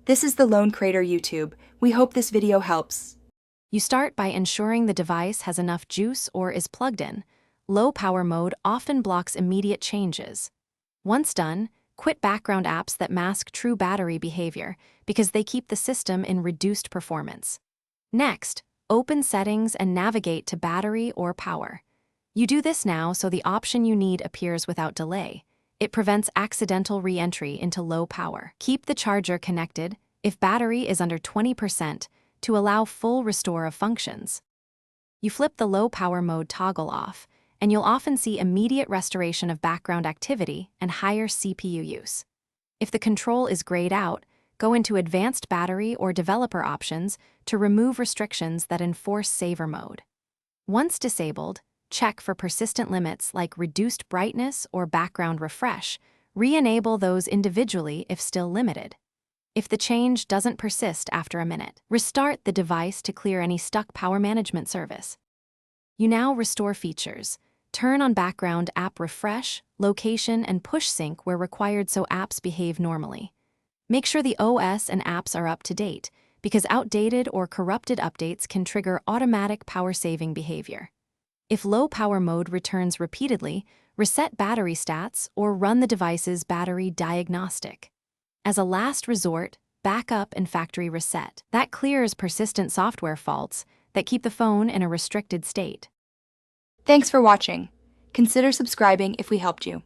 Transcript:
This is the Lone Crater YouTube. We hope this video helps. You start by ensuring the device has enough juice or is plugged in. Low power mode often blocks immediate changes. Once done, quit background apps that mask true battery behavior because they keep the system in reduced performance. Next, open settings and navigate to battery or power. You do this now so the option you need appears without delay. It prevents accidental re-entry into low power. Keep the charger connected if battery is under 20% to allow full restore of functions. You flip the low power mode toggle off, and you'll often see immediate restoration of background activity and higher CPU use. If the control is grayed out, go into advanced battery or developer options to remove restrictions that enforce saver mode. Once disabled, check for persistent limits like reduced brightness or background refresh. Re-enable those individually if still limited. If the change doesn't persist after a minute, restart the device to clear any stuck power management service. You now restore features. Turn on background app refresh, location, and push sync where required so apps behave normally. Make sure the OS and apps are up to date, because outdated or corrupted updates can trigger automatic power-saving behavior. If low power mode returns repeatedly, reset battery stats or run the device's battery diagnostic. As a last resort, backup and factory reset. That clears persistent software faults that keep the phone in a restricted state. Thanks for watching. Consider subscribing if we helped you.